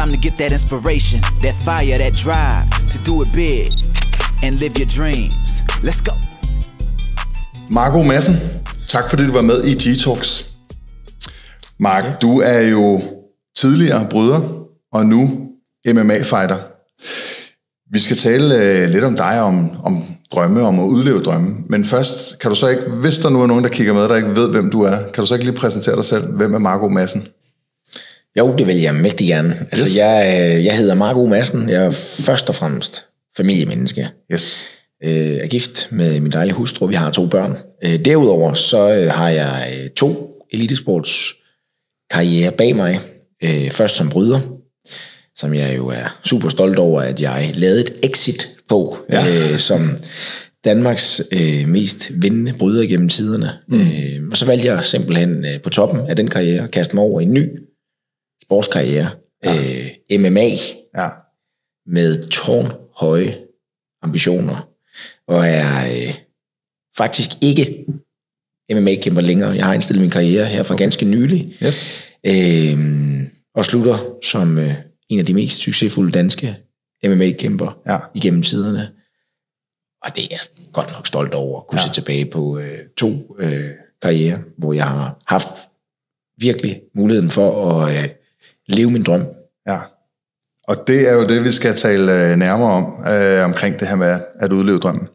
time to get that inspiration, that fire, that drive to do it big and live your dreams. Let's go. Marco Madsen, tak fordi du var med i G-Talks. Mark, du er jo tidligere bryder og nu MMA-fighter. Vi skal tale lidt om dig, om drømme, om at udleve drømme. Men først, kan du så ikke, hvis der nu er nogen, der kigger med, der ikke ved, hvem du er, kan du så ikke lige præsentere dig selv? Hvem er Marco Madsen? Jo, det vil jeg mægtig gerne. Altså, Yes. jeg hedder Marco Madsen. Jeg er først og fremmest familiemenneske. Yes. Er gift med min dejlige hustru. Vi har 2 børn. Derudover så har jeg 2 elitesportskarriere bag mig. Først som bryder, som jeg jo er super stolt over, at jeg lavede et exit på, som Danmarks mest vindende bryder gennem tiderne. Og så valgte jeg simpelthen på toppen af den karriere at kaste mig over i en ny sportskarriere. MMA. Ja. Med tårnhøje ambitioner. Og er faktisk ikke MMA-kæmper længere. Jeg har indstillet min karriere her for ganske nylig. Yes. Og slutter som en af de mest succesfulde danske MMA-kæmper igennem tiderne. Og det er jeg godt nok stolt over at kunne se tilbage på 2 karrierer, hvor jeg har haft virkelig muligheden for at leve min drøm. Ja. Og det er jo det, vi skal tale nærmere om, omkring det her med at udleve drømmen.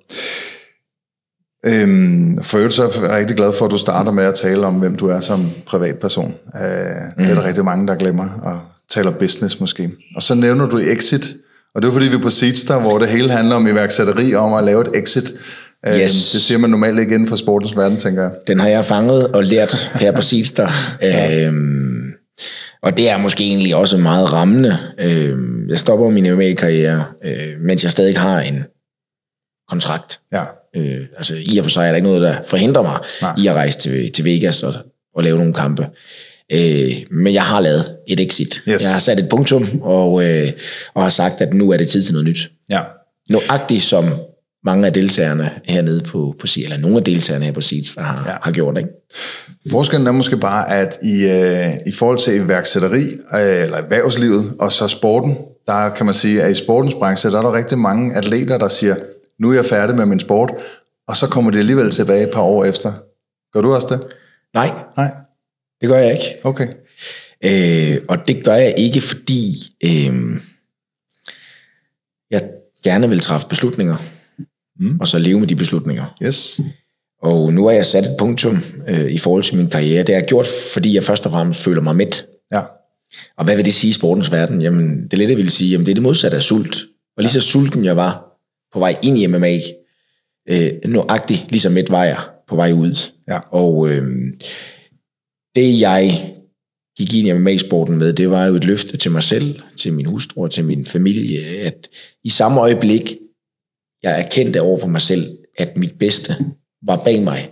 For øvrigt så er jeg rigtig glad for, at du starter med at tale om, hvem du er som privatperson. Det er der rigtig mange, der glemmer, og taler business måske. Og så nævner du exit, og det er fordi vi er på Seedstar, hvor det hele handler om iværksætteri, om at lave et exit. Det siger man normalt ikke inden for sportens verden, tænker jeg. Den har jeg fanget og lært her på Seedstar. Og det er måske egentlig også meget rammende. Jeg stopper min MMA-karriere, mens jeg stadig har en kontrakt. Ja. Altså i og for sig er der ikke noget, der forhindrer mig i at rejse til Vegas og lave nogle kampe. Men jeg har lavet et exit. Yes. Jeg har sat et punktum og har sagt, at nu er det tid til noget nyt. Ja. Nøjagtigt som mange af deltagerne hernede på eller nogle af deltagerne her på Seedstar har gjort, ikke? Forskellen er måske bare, at i forhold til iværksætteri, eller erhvervslivet, og så sporten, der kan man sige, at i sportens branche, der er der rigtig mange atleter, der siger, nu er jeg færdig med min sport, og så kommer de alligevel tilbage et par år efter. Gør du også det? Nej, Nej. det gør jeg ikke. Okay. Og det gør jeg ikke, fordi jeg gerne vil træffe beslutninger, og så leve med de beslutninger. Yes. Og nu har jeg sat et punktum i forhold til min karriere. Det har jeg gjort, fordi jeg først og fremmest føler mig mæt. Ja. Og hvad vil det sige i sportens verden? Jamen, det er lidt, jeg vil sige, jamen, det er det modsatte af sult. Og lige så sulten jeg var på vej ind i MMA, nøjagtigt lige så mæt var jeg på vej ud. Ja. Og det jeg gik ind i MMA-sporten med, det var jo et løfte til mig selv, til min hustru og til min familie, at i samme øjeblik, jeg erkendte over for mig selv, at mit bedste var bag mig,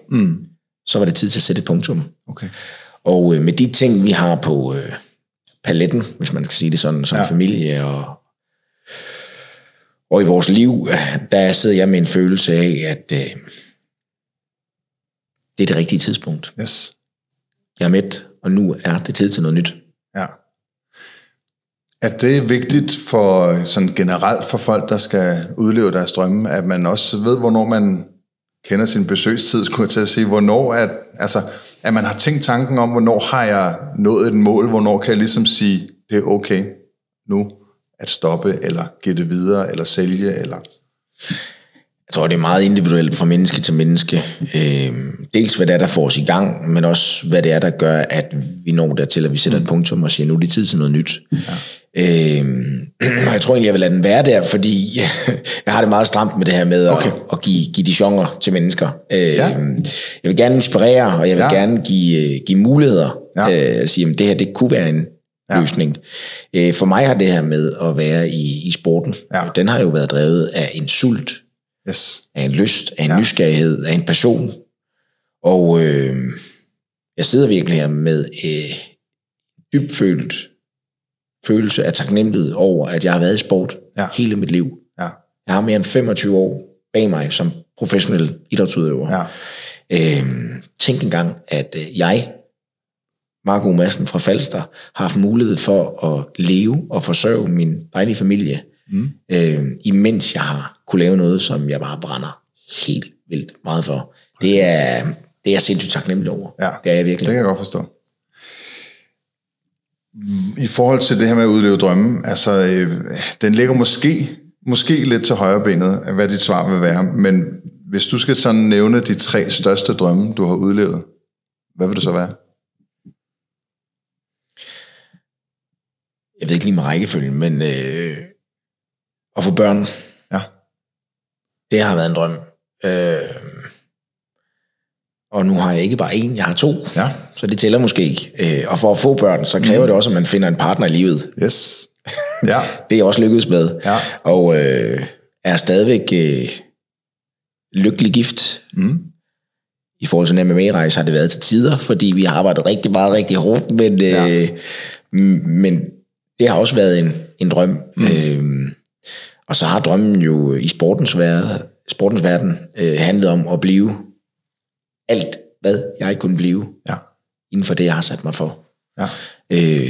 så var det tid til at sætte et punktum. Okay. Og med de ting, vi har på paletten, hvis man skal sige det sådan, som familie og i vores liv, der sidder jeg med en følelse af, at det er det rigtige tidspunkt. Yes. Jeg er mæt, og nu er det tid til noget nyt. Ja. Er det vigtigt for sådan generelt for folk, der skal udleve deres drømme, at man også ved, hvornår man kender sin besøgstid, skulle jeg til at sige, hvornår at man har tænkt tanken om, hvornår har jeg nået et mål, hvornår kan jeg ligesom sige, det er okay nu at stoppe, eller give det videre, eller sælge, eller... Jeg tror, det er meget individuelt fra menneske til menneske. Dels hvad det er, der får os i gang, men også hvad det er, der gør, at vi når dertil, at vi sætter et punktum og siger, nu er det tid til noget nyt. Ja. Jeg tror egentlig, jeg vil lade den være der, fordi jeg har det meget stramt med det her med at give Dijoner til mennesker. Jeg vil gerne inspirere, og jeg vil gerne give muligheder. Sige, at det her, det kunne være en løsning. For mig har det her med at være i sporten, den har jo været drevet af en sult, af en lyst, af en nysgerrighed, af en passion. Og jeg sidder virkelig her med dybfølt følelse af taknemmelighed over, at jeg har været i sport hele mit liv. Jeg har mere end 25 år bag mig som professionel idrætsudøver. Tænk engang, at jeg Marco Madsen fra Falster, har haft mulighed for at leve og forsørge min dejlige familie, imens jeg har kunne lave noget, som jeg bare brænder helt vildt meget for. Det er jeg sindssygt taknemmelig over. Ja, det er jeg virkelig. Det kan jeg godt forstå. I forhold til det her med at udleve drømme, altså den ligger måske lidt til højre benet, hvad dit svar vil være, men hvis du skal sådan nævne de 3 største drømme, du har udlevet, hvad vil det så være? Jeg ved ikke lige med rækkefølgen, men at få børn, det har været en drøm. Og nu har jeg ikke bare 1, jeg har 2, så det tæller måske ikke. Og for at få børn, så kræver det også, at man finder en partner i livet. Yes. Ja. Det er jeg også lykkedes med. Ja. Og er stadigvæk lykkelig gift. I forhold til en MMA-rejse har det været til tider, fordi vi har arbejdet rigtig meget, rigtig hårdt, men det har også været en drøm. Og så har drømmen jo i sportens verden handlet om at blive alt, hvad jeg kunne blive, inden for det, jeg har sat mig for.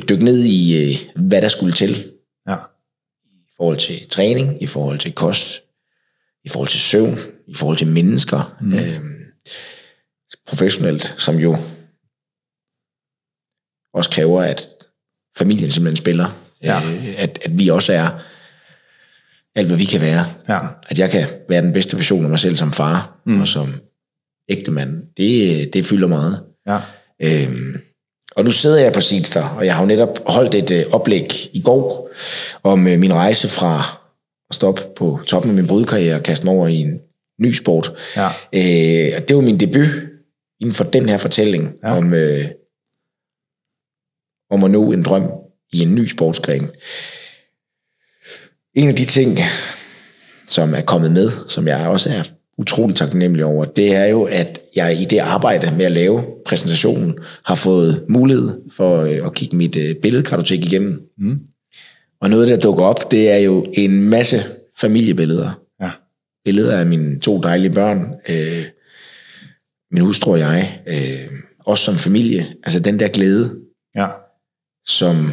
Dyk ned i, hvad der skulle til. I forhold til træning, i forhold til kost, i forhold til søvn, i forhold til mennesker. Professionelt, som jo også kræver, at familien simpelthen spiller. At vi også er alt, hvad vi kan være. At jeg kan være den bedste version af mig selv som far, og som ægtemand. Det fylder meget. Og nu sidder jeg på Seedster, og jeg har jo netop holdt et oplæg i går om min rejse fra at stoppe på toppen af min brudkarriere og kaste mig over i en ny sport. Og det var min debut inden for den her fortælling om at nå en drøm i en ny sportsgren. En af de ting, som er kommet med, som jeg også er utrolig taknemmelig over, det er jo, at jeg i det arbejde med at lave præsentationen, har fået mulighed for at kigge mit billedkartotek igennem. Og noget, der dukker op, det er jo en masse familiebilleder. Billeder af mine 2 dejlige børn, min hustru og jeg, også som familie. Altså den der glæde, som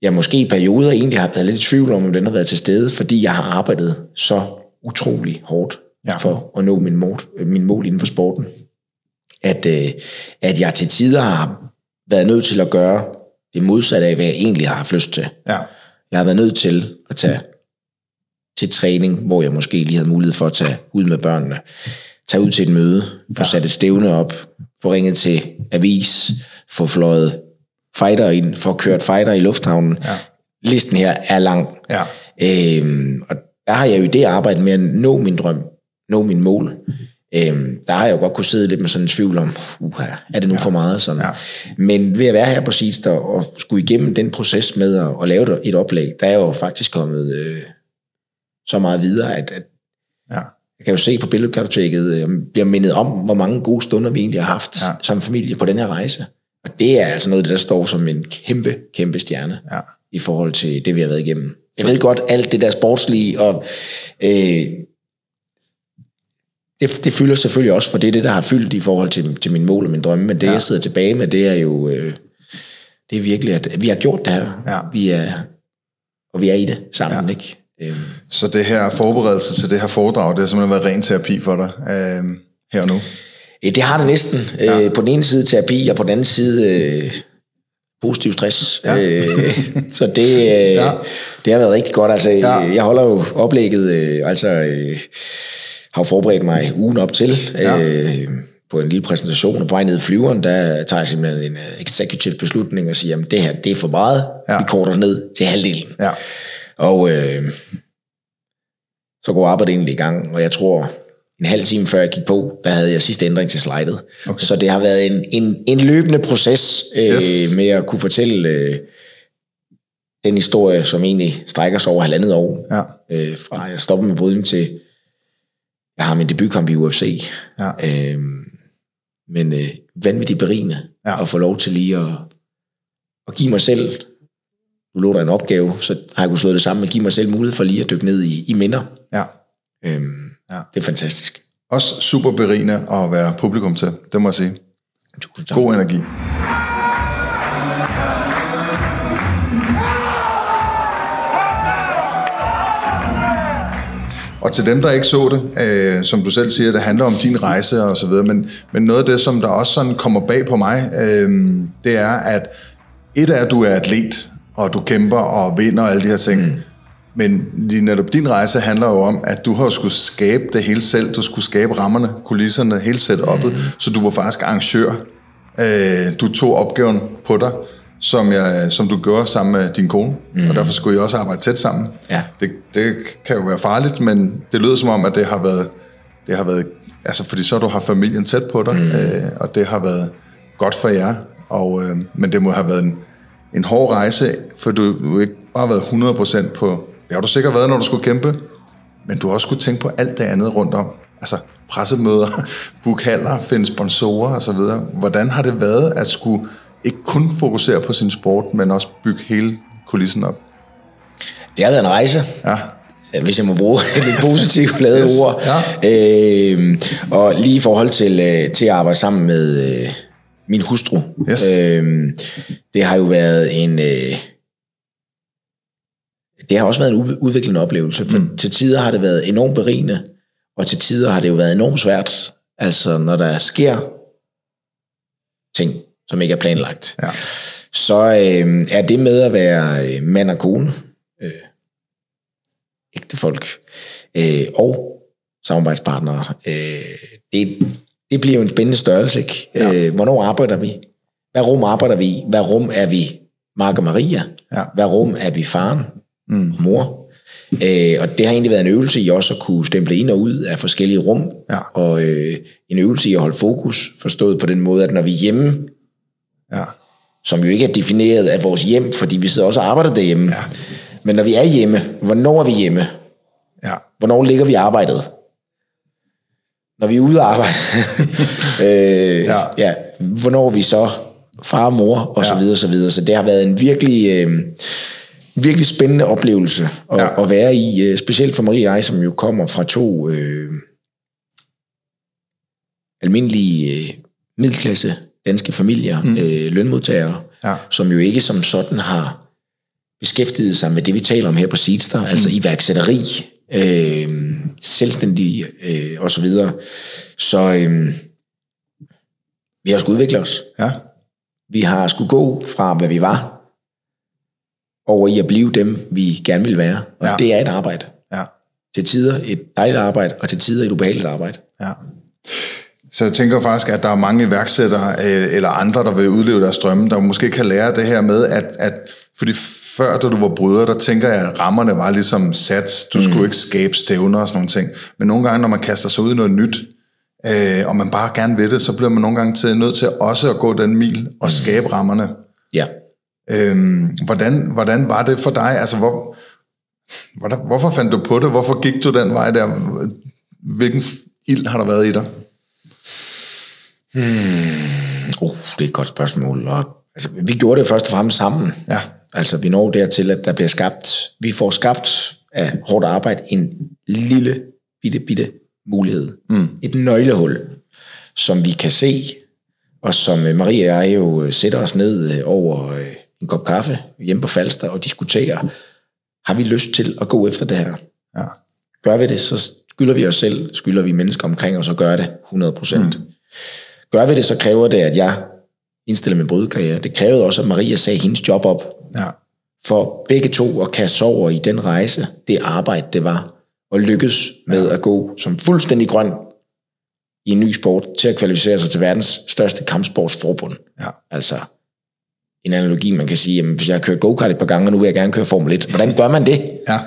jeg måske i perioder egentlig har været lidt i tvivl om den har været til stede, fordi jeg har arbejdet så utrolig hårdt for at nå min mål inden for sporten. At jeg til tider har været nødt til at gøre det modsatte af, hvad jeg egentlig har haft lyst til. Jeg har været nødt til at tage til træning, hvor jeg måske lige havde mulighed for at tage ud med børnene, tage ud til et møde, få sat et stævne op, få ringet til avis, få fløjet fighter ind, få kørt fighter i lufthavnen. Listen her er lang. Og der har jeg jo i det arbejde med at nå min drøm, nå min mål. Der har jeg jo godt kunne sidde lidt med sådan en tvivl om, er det nu for meget? Sådan. Men ved at være her på Seedster og skulle igennem den proces med at lave et oplæg, der er jo faktisk kommet så meget videre, at jeg kan jo se på billedkartoteket, bliver mindet om, hvor mange gode stunder vi egentlig har haft som familie på den her rejse. Og det er altså noget, der står som en kæmpe, kæmpe stjerne i forhold til det, vi har været igennem. Jeg ved godt, alt det der sportslige, og det fylder selvfølgelig også, for det er det, der har fyldt i forhold til min mål og min drømme, men det, jeg sidder tilbage med, det er jo, det er virkelig, at vi har gjort det her. Vi er i det sammen, ikke? Så det her forberedelse til det her foredrag, det har simpelthen været ren terapi for dig her og nu? Det har det næsten. På den ene side terapi, og på den anden side positiv stress. Så det har været rigtig godt. Altså, jeg holder jo oplægget, har jo forberedt mig ugen op til på en lille præsentation, og på vej ned i flyveren, der tager jeg simpelthen en executive beslutning og siger, at det her, det er for meget. Vi korter ned til halvdelen. Og så går arbejdet egentlig i gang, og jeg tror, en halv time før jeg gik på, der havde jeg sidste ændring til slidet. Så det har været en løbende proces med at kunne fortælle den historie, som egentlig strækker sig over 1,5 år. Fra jeg stoppede med brydning til, jeg har min debutkamp i UFC. Men vanvittigt berigende at få lov til lige at give mig selv, nu lå der en opgave, så har jeg kunnet slå det sammen, og give mig selv mulighed for lige at dykke ned i minder. Det er fantastisk. Også super berigende at være publikum til, det må jeg sige. Tusind tak. God energi. Og til dem, der ikke så det, som du selv siger, det handler om din rejse og så videre, men noget af det, som der også sådan kommer bag på mig, det er, at et er, at du er atlet, og du kæmper og vinder og alle de her ting, men netop din rejse handler jo om, at du har skulle skabe det hele selv, du skulle skabe rammerne, kulisserne, hele setup'et, så du var faktisk arrangør. Du tog opgaven på dig, som du gjorde sammen med din kone, og derfor skulle I også arbejde tæt sammen. Ja. Det kan jo være farligt, men det lyder som om, at det har været altså fordi så du har familien tæt på dig, og det har været godt for jer, men det må have været en hård rejse, for du har ikke bare været 100% på, det har du sikkert været, når du skulle kæmpe, men du har også skulle tænke på alt det andet rundt om, altså pressemøder, booke haller, finde sponsorer og så videre. Hvordan har det været at skulle ikke kun fokusere på sin sport, men også bygge hele kulissen op? Det har været en rejse, hvis jeg må bruge et positivt lavet ord. Ja. Og lige i forhold til at arbejde sammen med min hustru. Yes. Det har jo været det har også været en udviklende oplevelse. For til tider har det været enormt berigende, og til tider har det jo været enormt svært. Altså når der sker ting, som ikke er planlagt, så er det med at være mand og kone, ægtefolk og samarbejdspartnere, det bliver jo en spændende størrelse, ikke? Ja. Hvornår arbejder vi? Hvad rum arbejder vi i? Hvad rum er vi Mark og Maria? Ja. Hvad rum er vi faren og mor? Og det har egentlig været en øvelse i også at kunne stemple ind og ud af forskellige rum, og en øvelse i at holde fokus, forstået på den måde, at når vi er hjemme, som jo ikke er defineret af vores hjem, fordi vi sidder også og arbejder derhjemme, men når vi er hjemme, hvornår er vi hjemme? Ja. Hvornår ligger vi i arbejdet? Når vi er ude at arbejde, hvornår er vi så far og mor, og så videre, så videre. Så det har været en virkelig spændende oplevelse at være i, specielt for Marie og jeg, som jo kommer fra to almindelige middelklasse danske familier, lønmodtagere, som jo ikke som sådan har beskæftiget sig med det, vi taler om her på Seedstar, altså iværksætteri, selvstændige og så videre. Så vi har skulle udvikle os. Ja. Vi har skulle gå fra, hvad vi var, over i at blive dem, vi gerne vil være. Og det er et arbejde. Ja. Til tider et dejligt arbejde, og til tider et ubehageligt arbejde. Ja. Så jeg tænker faktisk, at der er mange iværksættere eller andre, der vil udleve deres drømme, der måske kan lære det her med, at fordi før, da du var bryder, der tænker jeg, at rammerne var ligesom sat. Du skulle ikke skabe stævner og sådan nogle ting. Men nogle gange, når man kaster sig ud i noget nyt, og man bare gerne vil det, så bliver man nogle gange nødt til også at gå den mil og skabe rammerne. Ja. Hvordan var det for dig? Altså, hvorfor fandt du på det? Hvorfor gik du den vej der? Hvilken ild har der været i dig? Det er et godt spørgsmål. Og, altså, vi gjorde det først og fremmest sammen. Ja. Altså, vi når dertil, at der bliver skabt, vi får skabt af hårdt arbejde en lille, bitte mulighed. Et nøglehul, som vi kan se, og som Marie og jeg jo sætter os ned over en kop kaffe hjemme på Falster og diskuterer, har vi lyst til at gå efter det her? Ja. Gør vi det, så skylder vi os selv, skylder vi mennesker omkring os, og gør det 100%. Gør vi det, så kræver det, at jeg indstiller min brydekarriere. Det krævede også, at Maria sagde hendes job op. Ja. For begge to at kaste over i den rejse, det arbejde, det var, og lykkes med at gå som fuldstændig grøn i en ny sport, til at kvalificere sig til verdens største kampsportsforbund. Ja. Altså en analogi, man kan sige, jamen, hvis jeg har kørt go-kart et par gange, og nu vil jeg gerne køre Formel 1. Hvordan gør man det? Ja.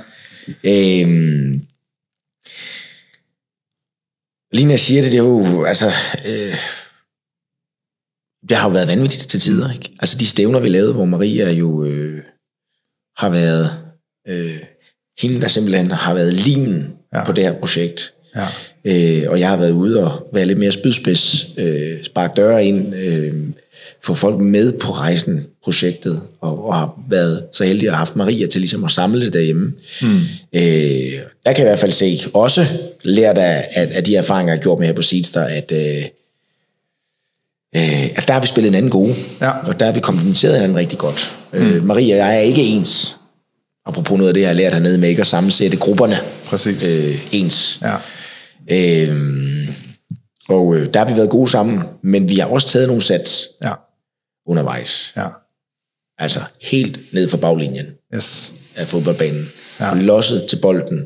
Lige når jeg siger det, det er jo, altså, det har jo været vanvittigt til tider, ikke? Altså de stævner, vi lavede, hvor Maria jo har været hende, der simpelthen har været limen på det her projekt. Ja. Og jeg har været ude og være lidt mere spydspids, sparke døre ind, få folk med på rejsen, projektet, og har været så heldig at have haft Maria til ligesom at samle det derhjemme. Der kan jeg i hvert fald se, også lært af de erfaringer, jeg har gjort med her på Seedstar, at at der har vi spillet en anden gode, og der har vi komplementeret hinanden rigtig godt. Marie og jeg er ikke ens. Apropos noget af det, jeg har lært hernede med ikke at sammensætte grupperne. Præcis. Ens. Ja. Og der har vi været gode sammen, men vi har også taget nogle sats undervejs. Ja. Altså helt ned fra baglinjen af fodboldbanen. Ja. Og losset til bolden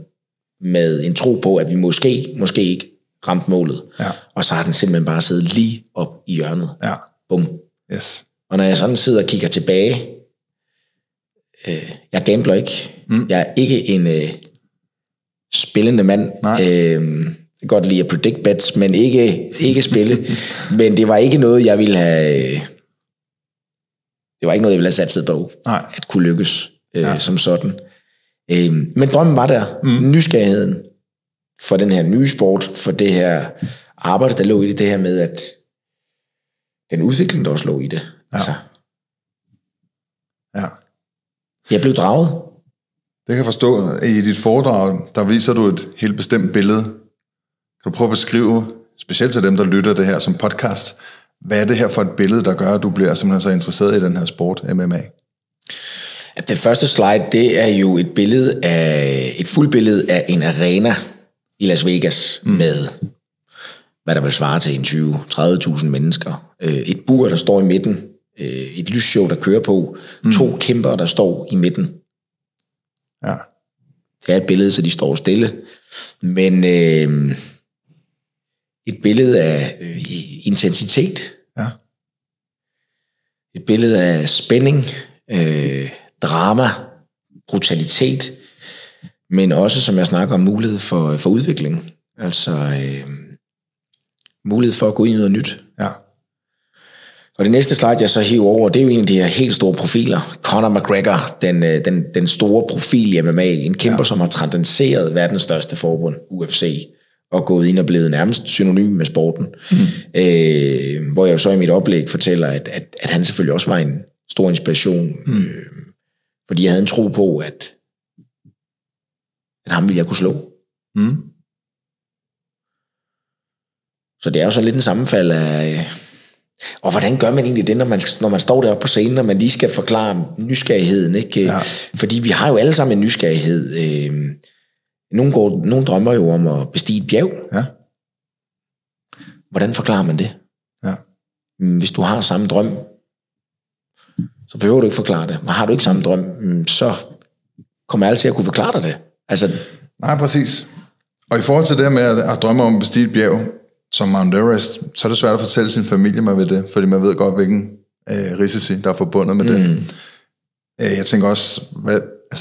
med en tro på, at vi måske ikke ramte målet. Ja. Og så har den simpelthen bare siddet lige op i hjørnet. Ja. Bum. Yes. Og når jeg sådan sidder og kigger tilbage, jeg gambler ikke. Jeg er ikke en spillende mand. Jeg kan godt lide at predict bets, men ikke spille. Men det var ikke noget, jeg ville have... Det var ikke noget, jeg ville have sat sig på. At kunne lykkes som sådan. Men drømmen var der. Nysgerrigheden for den her nye sport, for det her arbejde, der lå i det her med, at den udvikling, der også lå i det. Ja. Altså, jeg blev draget. Det kan jeg forstå. I dit foredrag, der viser du et helt bestemt billede. Kan du prøve at beskrive, specielt til dem, der lytter det her som podcast, hvad er det her for et billede, der gør, at du bliver simpelthen så interesseret i den her sport, MMA? Det første slide, det er jo et fuldbillede af en arena i Las Vegas med, hvad der vil svare til 20-30.000 mennesker. Et bur, der står i midten. Et lysshow, der kører på. 2 kæmper, der står i midten. Ja. Det er et billede, så de står stille. Men et billede af intensitet. Ja. Et billede af spænding, drama, brutalitet, men også, som jeg snakker om, mulighed for udvikling. Altså mulighed for at gå ind i noget nyt. Ja. Og det næste slide, jeg så hiver over, det er jo en af de her helt store profiler. Conor McGregor, den store profil i MMA. En kæmper, som har transcenderet verdens største forbund, UFC, og gået ind og blevet nærmest synonym med sporten. Hvor jeg jo så i mit oplæg fortæller, at han selvfølgelig også var en stor inspiration. Fordi jeg havde en tro på, at ham ville jeg kunne slå. Så det er jo så lidt en sammenfald af... Og hvordan gør man egentlig det, når man står deroppe på scenen, og man lige skal forklare nysgerrigheden, ikke? Ja. Fordi vi har jo alle sammen en nysgerrighed. Nogle drømmer jo om at bestige et bjerg. Ja. Hvordan forklarer man det? Ja. Hvis du har samme drøm, så behøver du ikke forklare det. Men har du ikke samme drøm, så kommer jeg altid at kunne forklare dig det. Altså... Nej, præcis. Og i forhold til det med at drømme om at bestige et bjerg, som Mount Everest, så er det svært at fortælle sin familie med det, fordi man ved godt, hvilken risici, der er forbundet med det. Jeg tænker også,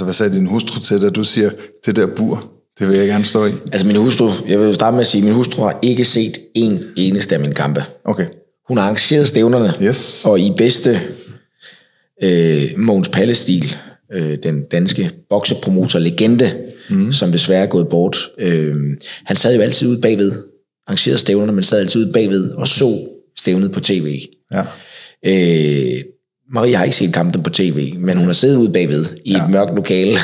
hvad sagde din hustru til det, du siger, det der bur, det vil jeg gerne stå i? Altså min hustru, jeg vil jo starte med at sige, min hustru har ikke set en eneste af mine kampe. Okay. Hun har arrangeret stævnerne, og i bedste Mogens Palle-stil, den danske boksepromotor-legende, som desværre er gået bort. Han sad jo altid ude bagved, arrangerede stævnerne, men sad altid ude bagved og så stævnet på tv. Ja. Marie har ikke set kampen på tv, men hun har siddet ude bagved i et mørkt lokale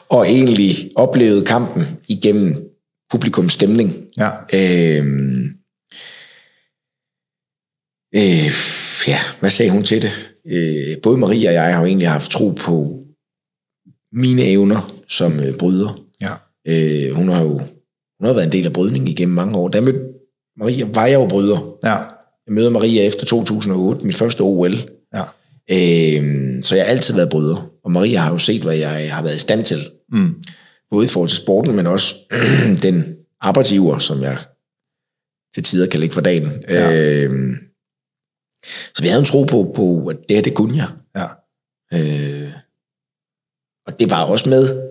og egentlig oplevet kampen igennem publikums stemning. Ja. Hvad sagde hun til det? Både Marie og jeg har jo egentlig haft tro på mine evner som bryder. Ja. Hun har været en del af brydning igennem mange år. Da jeg mødte Marie, var jeg jo bryder. Ja. Jeg mødte Maria efter 2008, mit første OL. Ja. Så jeg har altid været bryder. Og Maria har jo set, hvad jeg har været i stand til. Både i forhold til sporten, men også den arbejdsgiver, som jeg til tider kan lægge for dagen. Ja. Så vi havde en tro på, at det her, det kunne jeg. Ja. Og det var også med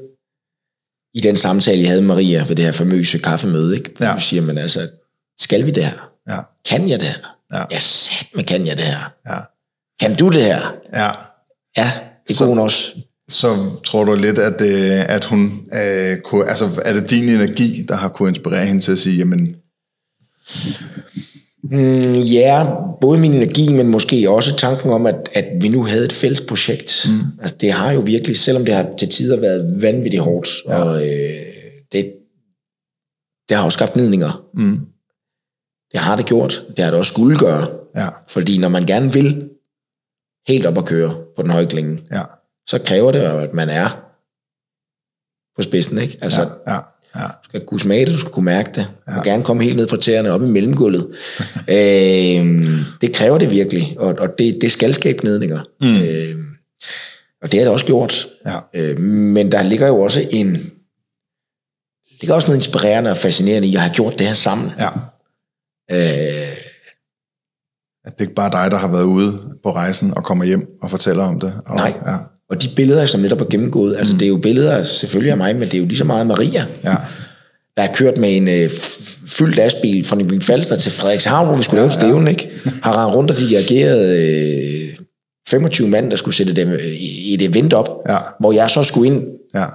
i den samtale, jeg havde med Maria ved det her famøse kaffemøde, ikke? Ja. Vi siger, men altså, skal vi det her? Ja. Kan jeg det her? Ja. Ja, sæt mig, kan jeg det her? Ja. Kan du det her? Ja. Ja, det kunne hun også. Så tror du lidt, at hun kunne, altså er det din energi, der har kunne inspirere hende til at sige, jamen... Ja, både min energi, men måske også tanken om, at vi nu havde et fælles projekt. Altså, det har jo virkelig, selvom det har til tider været vanvittigt hårdt, og det har jo skabt gnidninger. Det Det har det gjort. Det har det også skulle gøre. Ja. Fordi når man gerne vil helt op at køre på den høje klinge, så kræver det jo, at man er på spidsen, ikke? Altså, du skal kunne smage det, du skal kunne mærke det. Du må gerne komme helt ned fra tæerne op i mellemgulvet. Det kræver det virkelig, og det skal skabe gnidninger. Og det har det også gjort. Men der ligger jo også noget inspirerende og fascinerende i at have gjort det her sammen. At det er ikke bare dig, der har været ude på rejsen og kommer hjem og fortæller om det. Nej. Og de billeder, som netop er gennemgået, altså det er jo billeder selvfølgelig af mig, men det er jo lige så meget Maria, der er kørt med en fyldt lastbil fra Nykøbing Falster til Frederikshavn, hvor vi skulle lave stævnen, ikke? Har rendt rundt og dirigerede 25 mand, der skulle sætte dem i et event op, hvor jeg så skulle ind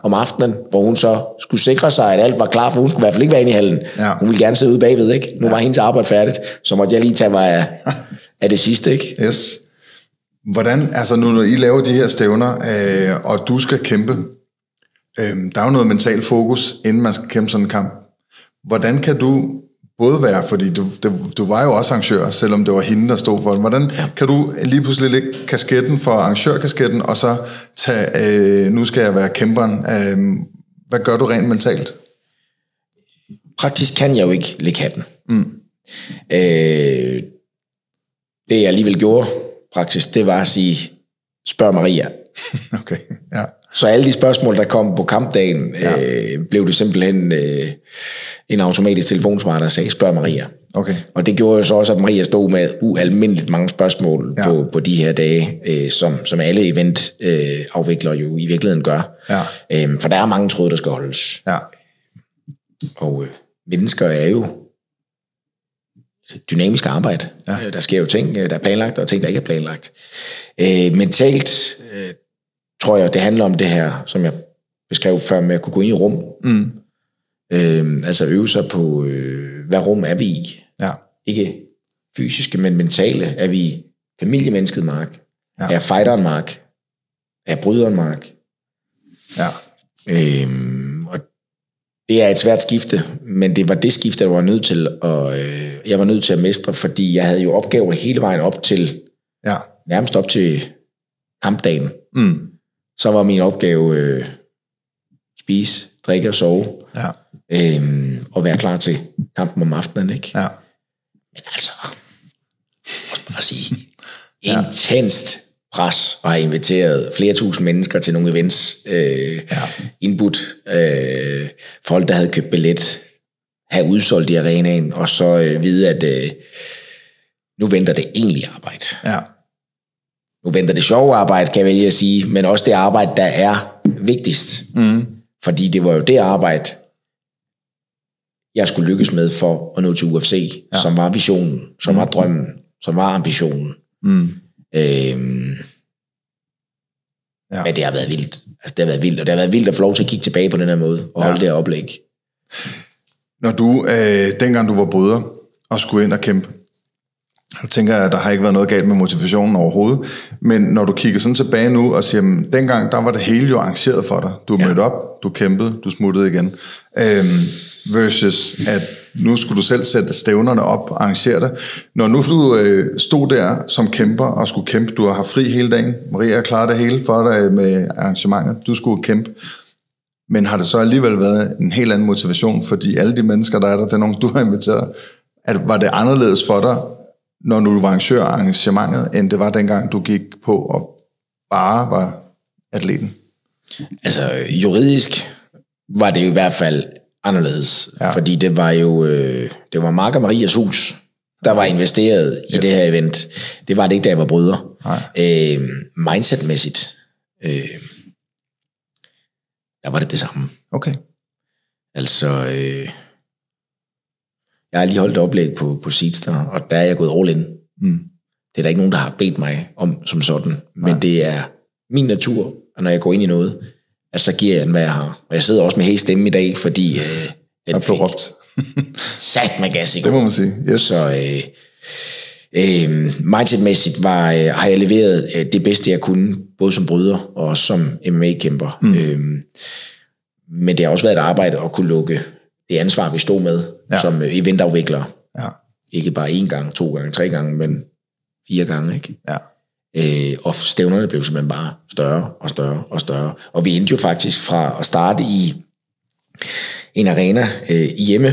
om aftenen, hvor hun så skulle sikre sig, at alt var klar, for hun skulle i hvert fald ikke være inde i hallen. Hun ville gerne sidde ude bagved, ikke? Nu var hendes arbejde færdigt, så måtte jeg lige tage mig af det sidste, ikke? Yes. Hvordan, altså nu når I laver de her stævner, og du skal kæmpe, der er jo noget mental fokus, inden man skal kæmpe sådan en kamp. Hvordan kan du både være, fordi du var jo også arrangør, selvom det var hende, der stod for det. Hvordan kan du lige pludselig lægge kasketten for arrangørkasketten, og så tage, nu skal jeg være kæmperen. Hvad gør du rent mentalt? Praktisk kan jeg jo ikke lægge hatten. Det jeg alligevel gjorde praktisk, det var at sige, spørg Maria. Okay, ja. Så alle de spørgsmål, der kom på kampdagen, blev det simpelthen en automatisk telefonsvar, der sagde, spørg Maria. Okay. Og det gjorde jo så også, at Maria stod med ualmindeligt mange spørgsmål på de her dage, som alle eventafviklere jo i virkeligheden gør. For der er mange tråde, der skal holdes. Og mennesker er jo dynamisk arbejde. Der sker jo ting, der er planlagt, og ting, der ikke er planlagt. Mentalt tror jeg, det handler om det her, som jeg beskrev før, med at kunne gå ind i rum. Altså øve sig på, hvad rum er vi i? Ikke fysiske, men mentale. Er vi familiemennesket, Mark? Er jeg fighteren, Mark? Er jeg bryderen, Mark? Og det er et svært skifte, men det var det skifte, jeg var nødt til, og jeg var nødt til at mestre, fordi jeg havde jo opgaver hele vejen op til, nærmest op til kampdagen. Så var min opgave spise, drikke og sove, og være klar til kampen om aftenen, ikke? Men altså, også bare sige, intenst pres, og har inviteret flere tusind mennesker til nogle events, indbudt folk, der havde købt billet, have udsolgt i arenaen, og så vide, at nu venter det egentlige arbejde. Nu venter det sjove arbejde, kan jeg vælge at sige, men også det arbejde, der er vigtigst. Fordi det var jo det arbejde, jeg skulle lykkes med for at nå til UFC, som var visionen, som var drømmen, som var ambitionen. Men det har været vildt. Altså, det har været vildt, og det har været vildt at få lov til at kigge tilbage på den her måde, og holde det her oplæg. Når du, dengang du var bryder, og skulle ind og kæmpe, så tænker jeg, at der har ikke været noget galt med motivationen overhovedet, men når du kigger sådan tilbage nu, og siger, at dengang, der var det hele jo arrangeret for dig. Du mødte op, du kæmpede, du smuttede igen. Versus at nu skulle du selv sætte stævnerne op og arrangere det. Når nu du stod der som kæmper og skulle kæmpe, du har haft fri hele dagen, Maria klarede det hele for dig med arrangementet, du skulle kæmpe, men har det så alligevel været en helt anden motivation, fordi alle de mennesker, der er der, det er nogen, du har inviteret, var det anderledes for dig, når du var arrangør af arrangementet, end det var dengang, du gik på og bare var atleten? Altså juridisk var det jo i hvert fald anderledes, fordi det var jo det var Mark og Marias hus, der var investeret i det her event. Det var det ikke, da jeg var bryder. Mindsetmæssigt, der var det samme. Okay. Altså, jeg har lige holdt et oplæg på Seedster, og der er jeg gået all in. Det er der ikke nogen, der har bedt mig om som sådan, men det er min natur, og når jeg går ind i noget, altså så giver jeg den, hvad jeg har. Og jeg sidder også med helt stemme i dag, fordi jeg blev råbt. Sat med gas i går. Det må man sige. Yes. Så mindsetmæssigt har jeg leveret det bedste, jeg kunne, både som bryder og som MMA-kæmper. Men det har også været et arbejde at kunne lukke det ansvar, vi stod med som eventafviklere. Ikke bare 1 gang, 2 gange, 3 gange, men 4 gange, ikke? Ja. Og stævnerne blev simpelthen bare større og større og større. Og vi endte jo faktisk fra at starte i en arena hjemme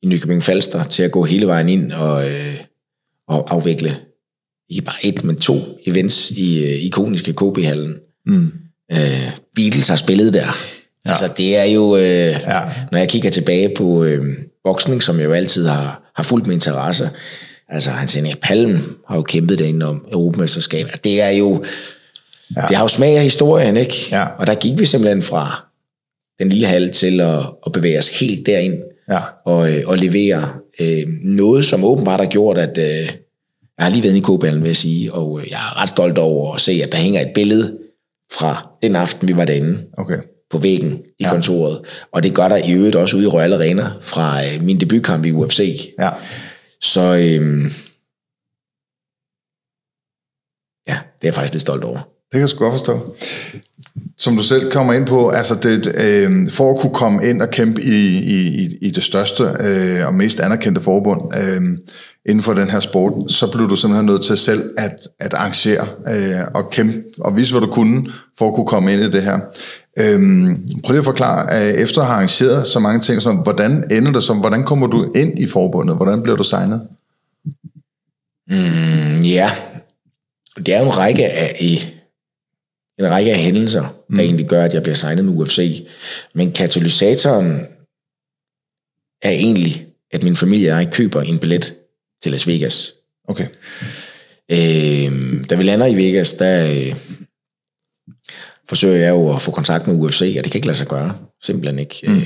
i Nykøbing Falster til at gå hele vejen ind og afvikle ikke bare 1, men 2 events i ikoniske KB-hallen. Beatles har spillet der. Ja. Altså det er jo, når jeg kigger tilbage på boksning, som jeg jo altid har fulgt med interesse. Altså Hans Henrik Palm har jo kæmpet derinde om Europamesterskab. Altså, det er jo, det har jo smag af historien, ikke? Ja. Og der gik vi simpelthen fra den lille hal til at bevæge os helt derind og levere noget, som åbenbart har gjort, at jeg har lige været i KB-hallen, vil jeg sige, og jeg er ret stolt over at se, at der hænger et billede fra den aften, vi var derinde. Okay. På væggen i kontoret. Og det gør der i øvrigt også ude i Royal Arena fra min debutkamp i UFC. Ja. Så det er jeg faktisk lidt stolt over. Det kan jeg sgu godt forstå. Som du selv kommer ind på, altså for at kunne komme ind og kæmpe i det største og mest anerkendte forbund inden for den her sport, så blev du simpelthen nødt til selv at arrangere og kæmpe og vise, hvad du kunne for at kunne komme ind i det her. Prøv lige at forklare, efter at have arrangeret så mange ting, så hvordan ender det som, hvordan kommer du ind i forbundet? Hvordan bliver du signet? Ja, det er jo en række af hændelser, der egentlig gør, at jeg bliver signet med UFC. Men katalysatoren er egentlig, at min familie og jeg køber en billet til Las Vegas. Okay. Da vi lander i Vegas, der forsøger jeg jo at få kontakt med UFC, og det kan ikke lade sig gøre. Simpelthen ikke.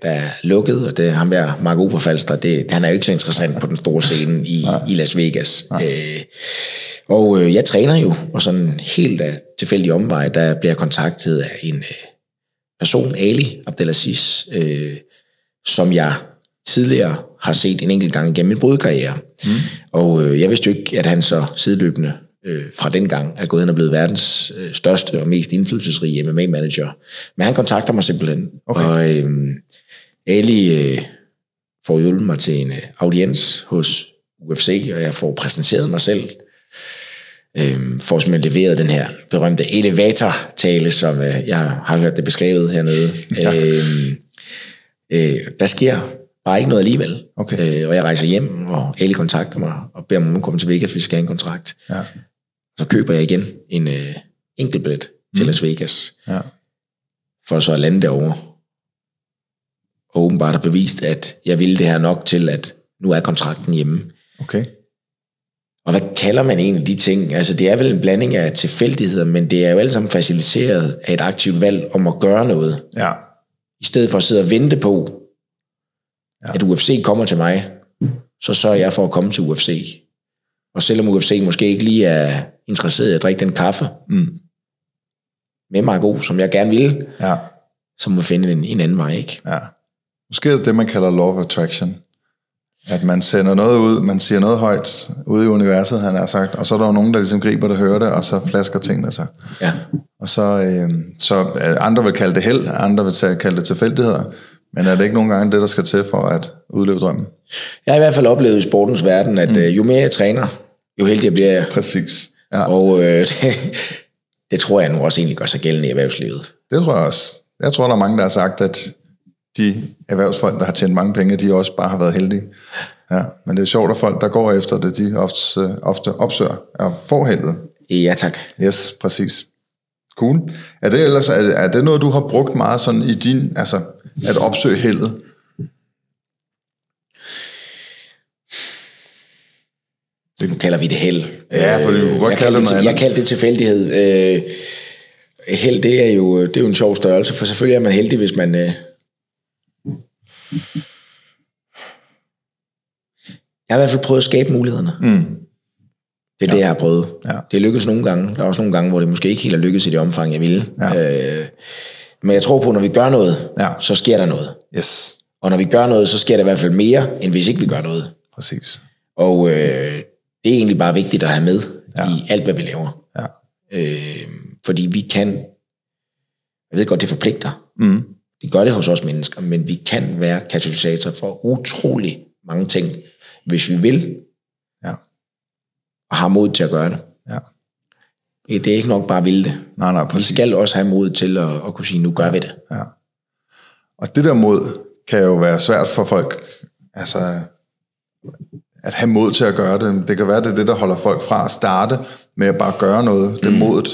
Der er lukket, og det er ham der, Mark Oberfalster, han er jo ikke så interessant på den store scene i Las Vegas. Og jeg træner jo, og sådan helt af tilfældig omvej, der bliver jeg kontaktet af en person, Ali Abdelaziz, som jeg tidligere har set en enkelt gang igennem min brudkarriere. Og jeg vidste jo ikke, at han så sideløbende fra den gang er gået hen og blevet verdens største og mest indflydelsesrige MMA-manager. Men han kontakter mig simpelthen. Okay. Og Ali får hjulpet mig til en audiens hos UFC, og jeg får præsenteret mig selv. Får simpelthen leveret den her berømte elevator-tale, som jeg har hørt det beskrevet hernede. Der sker bare ikke noget alligevel. Okay. Og jeg rejser hjem, og Ali kontakter mig og beder mig om at komme til Vegas, hvis vi skal have en kontrakt. Ja. Så køber jeg igen en enkeltbillet til Las Vegas. Ja. For så at lande derovre. Og åbenbart har bevist, at jeg ville det her nok til, at nu er kontrakten hjemme. Okay. Og hvad kalder man egentlig de ting? Altså det er vel en blanding af tilfældigheder, men det er jo alle sammen faciliteret af et aktivt valg om at gøre noget. Ja. I stedet for at sidde og vente på, at UFC kommer til mig, så sørger jeg for at komme til UFC. Og selvom UFC måske ikke lige er interesseret i at drikke den kaffe med Mark O, som jeg gerne vil, så må man finde en anden vej, ikke? Ja. Måske er det man kalder law of attraction. At man sender noget ud, man siger noget højt ude i universet, han har sagt, og så er der jo nogen, der ligesom griber det, hører det, og så flasker tingene sig. Ja. Og så andre vil kalde det held, andre vil kalde det tilfældigheder, men er det ikke nogen gange det, der skal til for at udleve drømmen? Jeg har i hvert fald oplevet i sportens verden, at jo mere jeg træner, jo heldigere bliver jeg. Præcis. Ja. Og det tror jeg nu også egentlig gør sig gældende i erhvervslivet. Det tror jeg også. Jeg tror, der er mange, der har sagt, at de erhvervsfolk, der har tjent mange penge, de også bare har været heldige. Ja, men det er sjovt, at folk, der går efter det, de ofte opsøger og får heldet. Ja, tak. Yes, præcis. Cool. Er det ellers er det noget, du har brugt meget sådan i din, altså at opsøge heldet? Nu kalder vi det held. Ja, for du kunne godt kalde det noget andet. Jeg kalder det tilfældighed. Held, det er jo en sjov størrelse, for selvfølgelig er man heldig, hvis man... Jeg har i hvert fald prøvet at skabe mulighederne. Det er det, jeg har prøvet. Ja. Det lykkes nogle gange. Der er også nogle gange, hvor det måske ikke helt er lykkedes i det omfang, jeg ville. Ja. Men jeg tror på, at når vi gør noget, så sker der noget. Yes. Og når vi gør noget, så sker der i hvert fald mere, end hvis ikke vi gør noget. Præcis. Og det er egentlig bare vigtigt at have med i alt, hvad vi laver. Ja. Fordi vi kan... Jeg ved godt, det forpligter. Det gør det hos os mennesker, men vi kan være katalysator for utrolig mange ting, hvis vi vil, og har mod til at gøre det. Ja. Det er ikke nok bare at ville det. Nej, Vi præcis. skal også have mod til at kunne sige, nu gør vi det. Ja. Og det der mod kan jo være svært for folk, altså at have mod til at gøre det. Det kan være, det er det, der holder folk fra at starte med at bare gøre noget. Det er modet.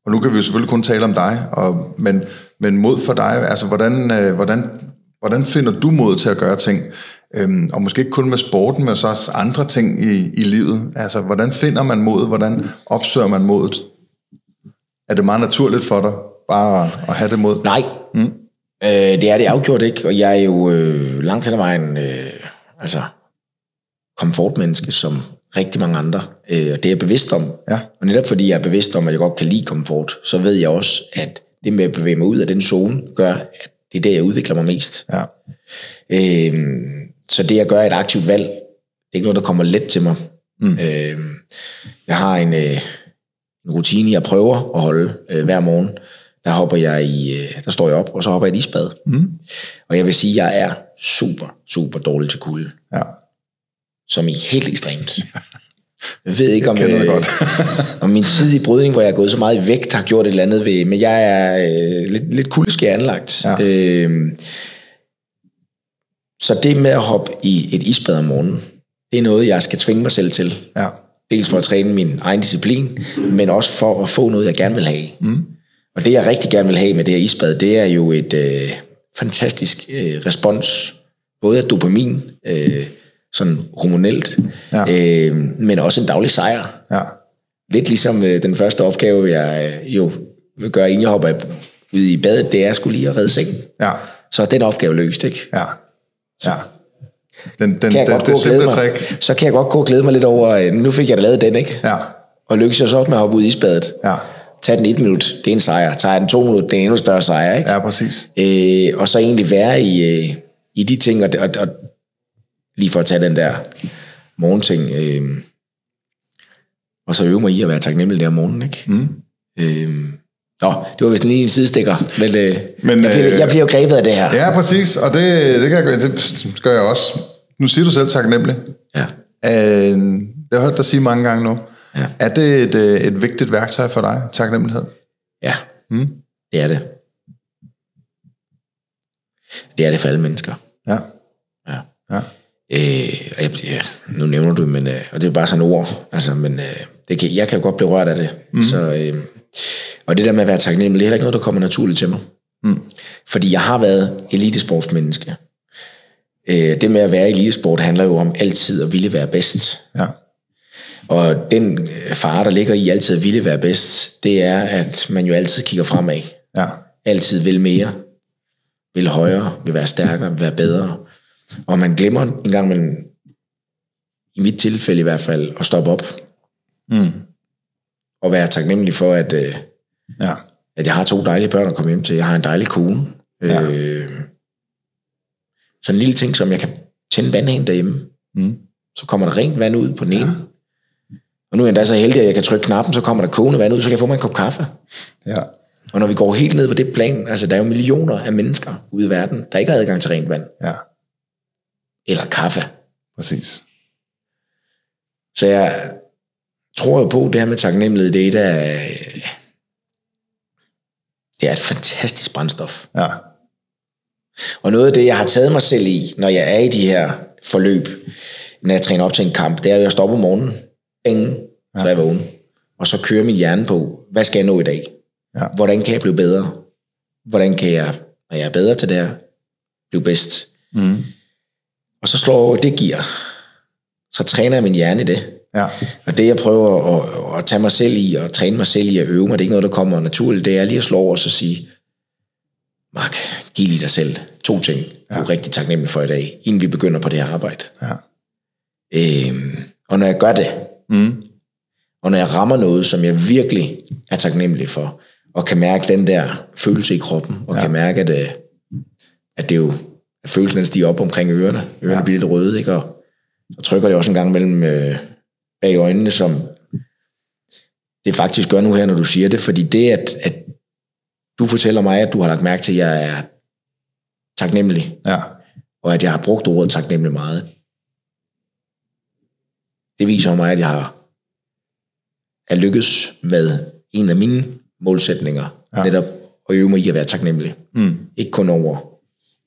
Og nu kan vi jo selvfølgelig kun tale om dig, men mod for dig, altså hvordan finder du mod til at gøre ting? Og måske ikke kun med sporten, men så også andre ting i livet. Altså, hvordan finder man mod? Hvordan opsøger man modet? Er det meget naturligt for dig, bare at have det mod? Nej, det er det afgjort ikke, og jeg er jo langt hen ad vejen komfortmenneske som rigtig mange andre, og det er jeg bevidst om. Ja. Og netop fordi jeg er bevidst om, at jeg godt kan lide komfort, så ved jeg også, at det med at bevæge mig ud af den zone, gør, at det er der, jeg udvikler mig mest. Ja. Så det at gøre et aktivt valg, det er ikke noget, der kommer let til mig. Jeg har en rutine, jeg prøver at holde hver morgen. Der står jeg op, og så hopper jeg i et isbad. Og jeg vil sige, at jeg er super, super dårlig til kulde. Ja. Som i helt ekstremt. Jeg ved ikke, om min tid i brydning, hvor jeg er gået så meget i vægt, har gjort et eller andet ved, men jeg er lidt kuldeskær anlagt. Ja. Så det med at hoppe i et isbad om morgenen, det er noget, jeg skal tvinge mig selv til. Ja. Dels for at træne min egen disciplin, men også for at få noget, jeg gerne vil have. Og det, jeg rigtig gerne vil have med det her isbad, det er jo et fantastisk respons, både af dopamin, sådan hormonelt, men også en daglig sejr. Ja. Lidt ligesom den første opgave, jeg jo vil gøre, inden jeg hopper ude i badet, det er sgu lige at redde sengen. Ja. Så er den opgave løst, ikke? Ja. Ja. Det simple trick. Så kan jeg godt gå og glæde mig lidt over, nu fik jeg da lavet den, ikke? Ja. Og lykkes jeg så også med at hoppe ud i isbadet. Ja. Tag den 1 minut, det er en sejr. Tager den 2 minutter, det er en endnu større sejr, ikke? Ja, præcis. Og så egentlig være i de ting, og lige for at tage den der morgenting, og så øve mig i at være taknemmelig der om morgenen, ikke? Det var vist lige en sidestikker, men jeg bliver jo grebet af det her. Ja, præcis, og det gør jeg også. Nu siger du selv taknemmelig. Ja. Det har jeg hørt dig sige mange gange nu. Ja. Er det et vigtigt værktøj for dig, taknemmelighed? Ja, det er det. Det er det for alle mennesker. Ja. Ja. Nu nævner du, men og det er bare sådan ord, altså, men jeg kan jo godt blive rørt af det. Så, og det der med at være taknemmelig, det er heller ikke noget, der kommer naturligt til mig. Fordi jeg har været elitesportsmenneske. Det med at være elitesport handler jo om altid at ville være bedst. Ja. Og den fare, der ligger i altid at ville være bedst, det er, at man jo altid kigger fremad. Ja. Altid vil mere, vil højere, vil være stærkere, vil være bedre. Og man glemmer en gang mellem, i mit tilfælde i hvert fald, at stoppe op. Og være taknemmelig for, at jeg har 2 dejlige børn at komme hjem til. Jeg har en dejlig kone. Ja. Sådan en lille ting, som jeg kan tænde vandhanen derhjemme. Så kommer der rent vand ud på den ene. Og nu er jeg endda så heldig, at jeg kan trykke knappen, så kommer der kogende vand ud, så kan jeg få mig en kop kaffe. Ja. Og når vi går helt ned på det plan, altså der er jo millioner af mennesker ude i verden, der ikke har adgang til rent vand. Ja. Eller kaffe. Præcis. Så jeg tror jo på, det her med taknemmelighed, det er et fantastisk brændstof. Ja. Og noget af det, jeg har taget mig selv i, når jeg er i de her forløb, når jeg træner op til en kamp, det er, at jeg stopper om morgenen, så er jeg vågen, og så kører min hjerne på, hvad skal jeg nå i dag? Ja. Hvordan kan jeg blive bedre? Hvordan kan jeg, når jeg er bedre til det her, blive bedst? Og så slår det gear. Så træner jeg min hjerne i det. Ja. Og det, jeg prøver at tage mig selv i, og træne mig selv i at øve mig, det er ikke noget, der kommer naturligt, det er lige at slå over og så sige, Mark, giv lige dig selv 2 ting, du er rigtig taknemmelig for i dag, inden vi begynder på det her arbejde. Ja. Og når jeg gør det, og når jeg rammer noget, som jeg virkelig er taknemmelig for, og kan mærke den der følelse i kroppen, og kan mærke, at det jo, at følelsen den stiger op omkring ørerne bliver lidt røde, ikke? Og så trykker det også en gang mellem bag øjnene, som det faktisk gør nu her, når du siger det, fordi det, at du fortæller mig, at du har lagt mærke til, at jeg er taknemmelig, og at jeg har brugt ordet taknemmelig meget, det viser mig, at jeg er lykkes med en af mine målsætninger, netop at øve mig i at være taknemmelig. Ikke kun over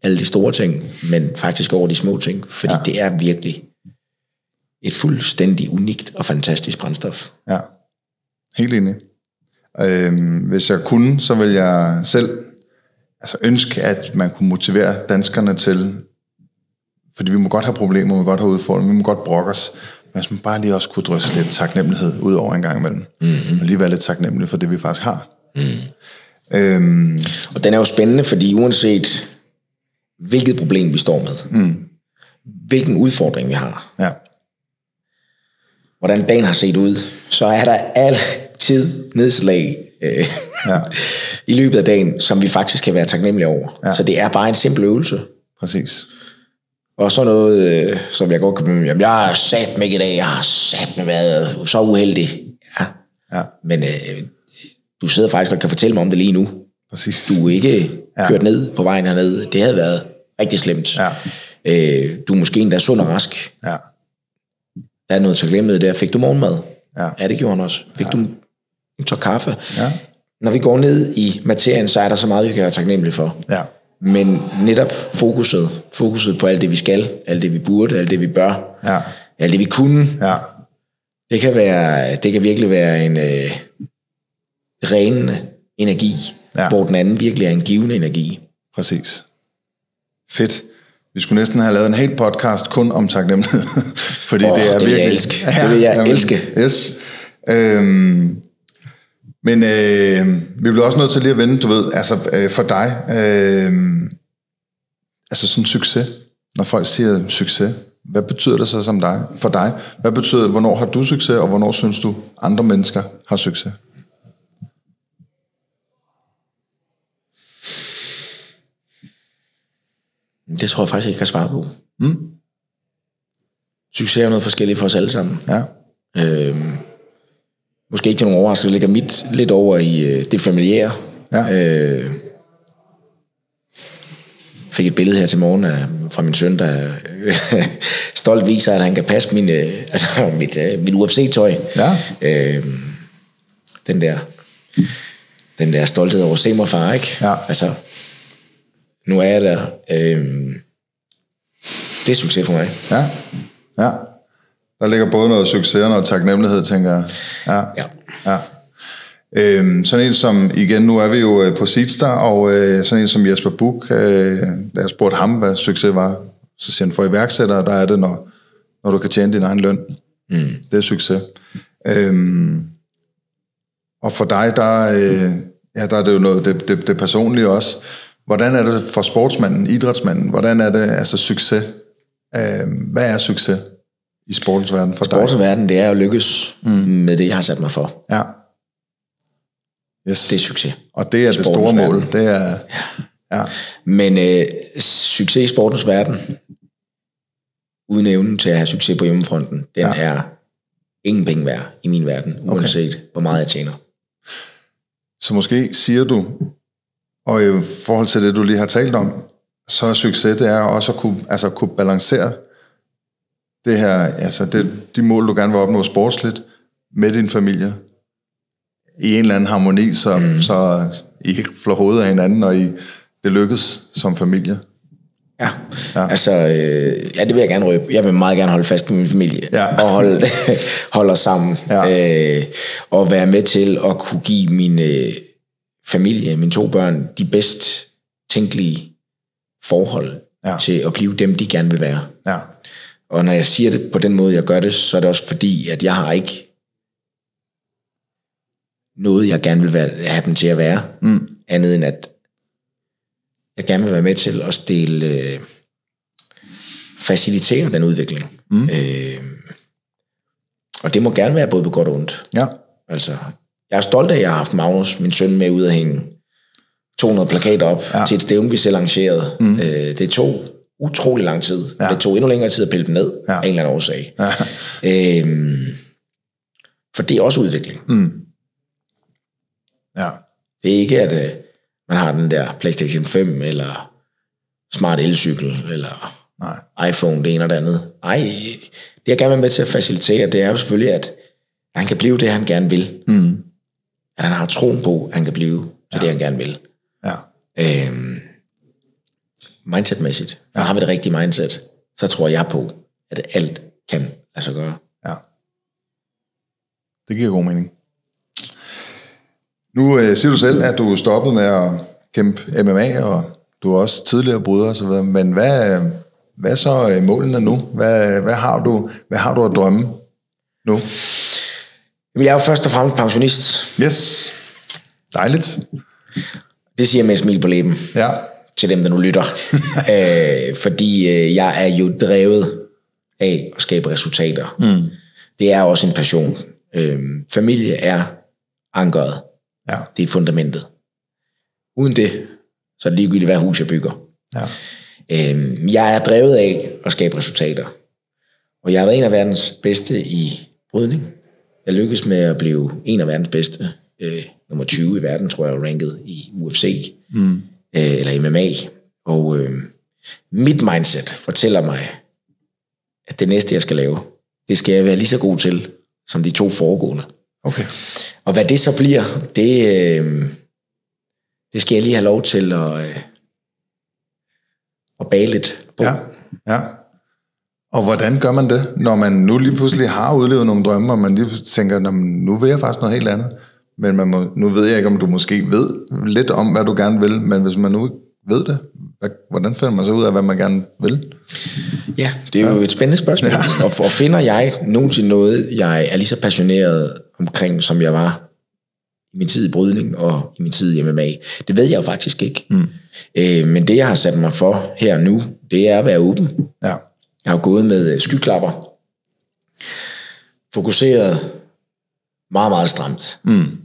alle de store ting, men faktisk over de små ting, fordi det er virkelig et fuldstændig unikt og fantastisk brændstof. Ja, helt enig. Hvis jeg kunne, så ville jeg selv ønske, at man kunne motivere danskerne til, fordi vi må godt have problemer, vi må godt have udfordringer, vi må godt brokke os, men hvis man bare lige også kunne drysse lidt taknemmelighed ud over en gang imellem, og lige være lidt taknemmelig for det, vi faktisk har. Og den er jo spændende, fordi uanset hvilket problem vi står med, hvilken udfordring vi har, hvordan dagen har set ud, så er der altid nedslag i løbet af dagen, som vi faktisk kan være taknemmelige over. Så det er bare en simpel øvelse. Præcis. Og så noget, som jeg godt kan blive, jamen jeg har sat mig i dag, jeg har sat mig været så uheldig. Men du sidder faktisk og kan fortælle mig om det lige nu. Præcis. Du er ikke kørt ned på vejen hernede. Det havde været rigtig slemt. Du er måske endda sund og rask. Der er noget taknemmelighed der. Fik du morgenmad? Ja, det gjorde han også. Fik du en tår kaffe? Når vi går ned i materien, så er der så meget, vi kan være taknemmelige for. Men netop fokuset på alt det, vi skal, alt det, vi burde, alt det, vi bør, alt det, vi kunne, det kan virkelig være en renende energi, hvor den anden virkelig er en givende energi. Præcis. Fedt. Vi skulle næsten have lavet en hel podcast kun om taknemmelighed. Fordi det er det virkelig... Vil jeg elske. Det vil jeg elske. Yes. Men vi bliver også nødt til lige at vende, du ved, for dig, sådan succes. Når folk siger succes, hvad betyder det så for dig? Hvad betyder, hvornår har du succes, og hvornår synes du, andre mennesker har succes? Det tror jeg faktisk ikke, jeg kan svare på. Succes er noget forskelligt for os alle sammen. Måske ikke til nogen overraskelse, ligger mit lidt over i det familiære. Fik et billede her til morgen fra min søn, der stolt viser, at han kan passe mit UFC-tøj. Den der stolthed over at se mig far, ikke? Nu er jeg der. Det er succes for mig. Der ligger både noget succes og noget taknemmelighed, tænker jeg. Sådan en som, igen, nu er vi jo på Seedstar, og sådan en som Jesper Buch, da jeg spurgte ham, hvad succes var, så siger han, for iværksættere, der er det, når du kan tjene din egen løn. Det er succes. Og for dig, der er det jo noget, det personlige også. Hvordan er det for sportsmanden, idrætsmanden? Hvordan er det succes? Hvad er succes i sportens verden for dig? Sportens verden, det er at lykkes med det, jeg har sat mig for. Yes. Det er succes. Og det er det store mål. Det er, Men succes i sportens verden, uden evnen til at have succes på hjemmefronten, den er ingen penge værd i min verden, uanset hvor meget jeg tjener. Så måske siger du, og i forhold til det, du lige har talt om, så er succes, det er også at kunne balancere det her, de mål, du gerne vil opnå sportsligt, med din familie, i en eller anden harmoni, så I ikke flår hovedet af hinanden, og det lykkes som familie. Det vil jeg gerne røbe. Jeg vil meget gerne holde fast på min familie, og holde os sammen, og være med til at kunne give min familie, mine 2 børn, de bedst tænkelige forhold til at blive dem, de gerne vil være. Og når jeg siger det på den måde, jeg gør det, så er det også fordi, at jeg har ikke noget, jeg gerne vil have dem til at være, andet end at jeg gerne vil være med til at facilitere den udvikling. Og det må gerne være både på godt og ondt. Jeg er stolt af, at jeg har haft Magnus, min søn, med ud at hænge 200 plakater op til et stævne, vi selv arrangerede. Det tog utrolig lang tid. Det tog endnu længere tid at pille dem ned, af en eller anden årsag. For det er også udvikling. Det er ikke, at man har den der PlayStation 5, eller smart elcykel, eller iPhone, det ene og det andet. Ej, det jeg gerne vil med til at facilitere, det er jo selvfølgelig, at han kan blive det, han gerne vil. At han har troen på, at han kan blive til det, han gerne vil. Ja. Mindsetmæssigt. Har vi det rigtige mindset, så tror jeg på, at alt kan lade sig gøre. Ja. Det giver god mening. Nu siger du selv, at du er stoppet med at kæmpe MMA, og du er også tidligere bryder og så videre. Men hvad så målene nu? Hvad har du at drømme nu? Jeg er jo først og fremmest pensionist. Yes. Dejligt. Det siger jeg med et smil på læben. Ja. Til dem, der nu lytter. Fordi jeg er jo drevet af at skabe resultater. Det er også en passion. Familie er ankeret. Ja. Det er fundamentet. Uden det, så er det ligegyldigt, hvad hus jeg bygger. Ja. Jeg er drevet af at skabe resultater. Og jeg har været en af verdens bedste i brydning. Jeg lykkedes med at blive en af verdens bedste. Nummer 20 i verden, tror jeg, ranket i UFC. Eller MMA. Og mit mindset fortæller mig, at det næste, jeg skal lave, det skal jeg være lige så god til, som de 2 foregående. Okay. Og hvad det så bliver, det skal jeg lige have lov til at bage lidt på. Ja. Og hvordan gør man det, når man nu lige pludselig har udlevet nogle drømme, og man lige tænker, nu vil jeg faktisk noget helt andet. Men nu ved jeg ikke, om du måske ved lidt om, hvad du gerne vil, men hvis man nu ikke ved det, hvordan finder man så ud af, hvad man gerne vil? Ja, det er jo et spændende spørgsmål. Ja. Og finder jeg nogensinde noget, jeg er lige så passioneret omkring, som jeg var i min tid i brydning og i min tid i MMA? Det ved jeg jo faktisk ikke. Men det, jeg har sat mig for her nu, det er at være åben. Ja. Jeg har gået med skyklapper, fokuseret meget, meget stramt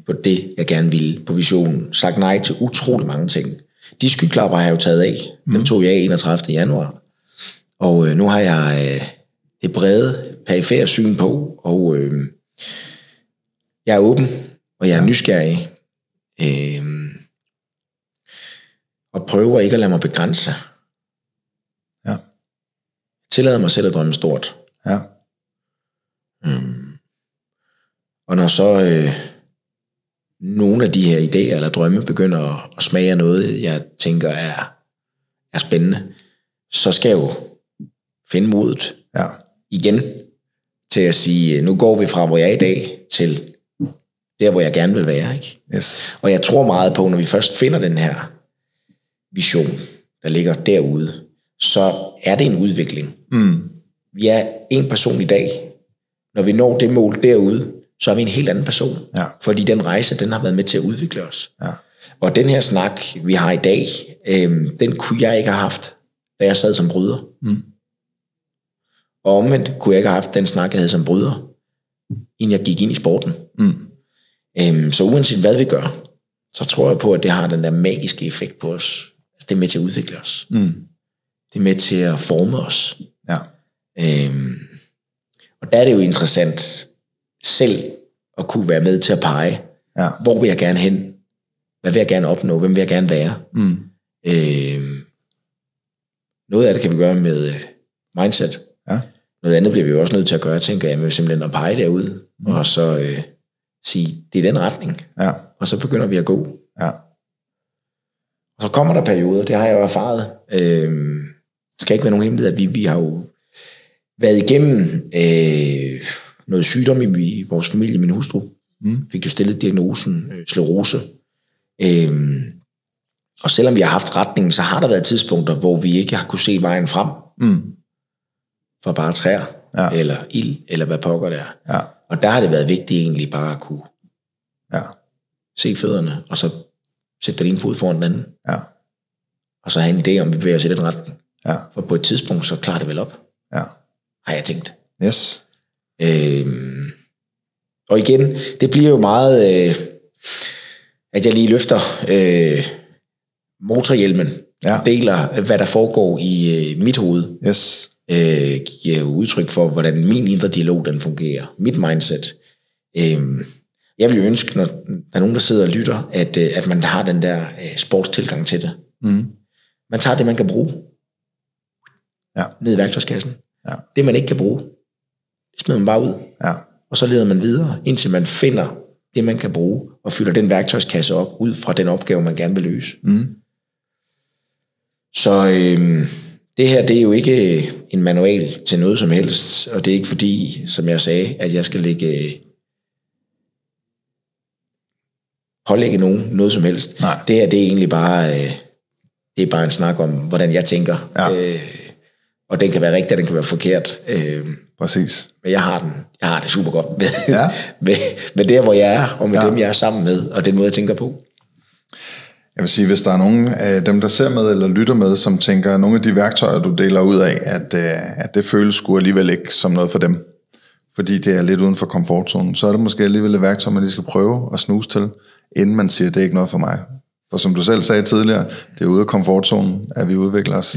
på det, jeg gerne ville, på visionen, sagt nej til utrolig mange ting. De skyklapper har jeg jo taget af. Dem tog jeg af 31. januar. Og nu har jeg det brede, perifære syn på, og jeg er åben, og jeg er nysgerrig, og prøver ikke at lade mig begrænse. Ja. Tillader mig selv at drømme stort. Ja. Og når så nogle af de her idéer eller drømme begynder at smage af noget, jeg tænker er spændende, så skal jeg jo finde modet igen til at sige, nu går vi fra, hvor jeg er i dag, til der, hvor jeg gerne vil være. Ikke? Yes. Og jeg tror meget på, når vi først finder den her vision, der ligger derude, så er det en udvikling. Vi er en person i dag. Når vi når det mål derude, så er vi en helt anden person. Ja. Fordi den rejse, den har været med til at udvikle os. Ja. Og den her snak, vi har i dag, den kunne jeg ikke have haft, da jeg sad som bryder. Og omvendt kunne jeg ikke have haft den snak, jeg havde som bryder, inden jeg gik ind i sporten. Så uanset hvad vi gør, så tror jeg på, at det har den der magiske effekt på os. Altså, det er med til at udvikle os. Det er med til at forme os. Ja. Og der er det jo interessant selv at kunne være med til at pege, hvor vil jeg gerne hen? Hvad vil jeg gerne opnå? Hvem vil jeg gerne være? Noget af det kan vi gøre med mindset. Ja. Noget andet bliver vi jo også nødt til at gøre, tænker jeg, med simpelthen at pege derud, og så sige, det er den retning. Ja. Og så begynder vi at gå. Ja. Og så kommer der perioder, det har jeg jo erfaret. Det skal ikke være nogen hemmelighed, at vi har jo været igennem noget sygdom i vores familie. Min hustru fik jo stillet diagnosen sklerose. Og selvom vi har haft retningen, så har der været tidspunkter, hvor vi ikke har kunne se vejen frem. For bare træer, eller ild, eller hvad pokker det er. Ja. Og der har det været vigtigt egentlig bare at kunne se fødderne, og så sætte din fod foran den anden. Ja. Og så have en idé om, vi bevæger os i den retning. Ja. For på et tidspunkt, så klarer det vel op. Ja. Har jeg tænkt. Yes. Og igen, det bliver jo meget, at jeg lige løfter motorhjelmen, deler, hvad der foregår i mit hoved. Yes. Giver udtryk for, hvordan min indre dialog, den fungerer. Mit mindset. Jeg vil jo ønske, når der er nogen, der sidder og lytter, at man har den der sportstilgang til det. Man tager det, man kan bruge. ned i værktøjskassen. Ja. Det, man ikke kan bruge, det smider man bare ud. Ja. Og så leder man videre, indtil man finder det, man kan bruge, og fylder den værktøjskasse op, ud fra den opgave, man gerne vil løse. Så det her, det er jo ikke en manual til noget som helst, og det er ikke fordi, som jeg sagde, at jeg skal pålægge nogen noget som helst. Nej. Det her, det er egentlig bare, det er bare en snak om, hvordan jeg tænker. Ja. Og den kan være rigtig, og den kan være forkert. Præcis. Men jeg har det super godt med, Ja. med der, hvor jeg er, og med dem, jeg er sammen med, og den måde, jeg tænker på. Jeg vil sige, hvis der er nogen af dem, der ser med eller lytter med, som tænker, at nogle af de værktøjer, du deler ud af, at det føles sgu alligevel ikke som noget for dem, fordi det er lidt uden for komfortzonen, så er det måske alligevel et værktøj, man lige skal prøve at snuse til, inden man siger, at det er ikke noget for mig. For som du selv sagde tidligere, det er ude af komfortzonen, at vi udvikler os.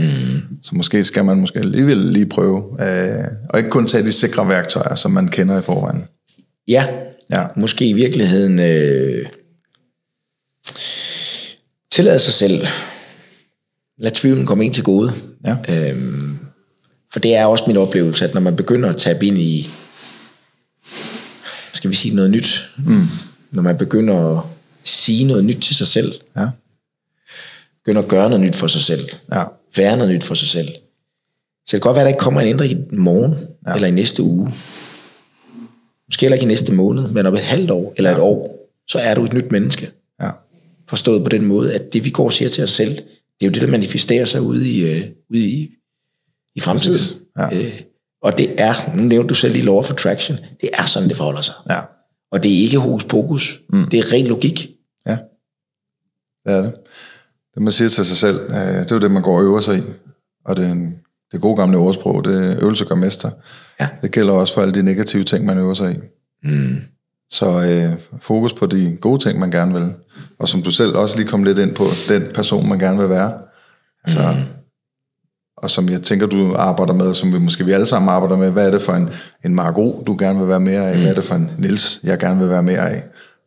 Så måske skal man alligevel lige prøve, og ikke kun tage de sikre værktøjer, som man kender i forvejen. Ja. Måske i virkeligheden tillade sig selv. Lad tvivlen komme ind til gode. Ja. For det er også min oplevelse, at når man begynder at tabe ind i, skal vi sige, noget nyt, når man begynder at sige noget nyt til sig selv, begynder at gøre noget nyt for sig selv, være noget nyt for sig selv, så det kan godt være, at der ikke kommer en ændring i morgen, eller i næste uge, måske heller ikke i næste måned, men om et halvt år, eller et år, så er du et nyt menneske. Forstået på den måde, at det vi går og siger til os selv, det er jo det, der manifesterer sig ude i fremtiden. Og det er, nu nævnte du selv i Law of Attraction, det er sådan, det forholder sig. Og det er ikke hokus pokus, det er ren logik. Ja, det er det. Det man siger til sig selv, det er jo det, man går og øver sig i. Og det gode gamle ordsprog, det øvelse gør mester. Det gælder også for alle de negative ting, man øver sig i. Så fokus på de gode ting, man gerne vil. Og som du selv også lige kom lidt ind på, den person, man gerne vil være. Altså, og som jeg tænker, du arbejder med, som vi alle sammen arbejder med, hvad er det for en Margot, du gerne vil være mere af? Hvad er det for en Niels, jeg gerne vil være mere af?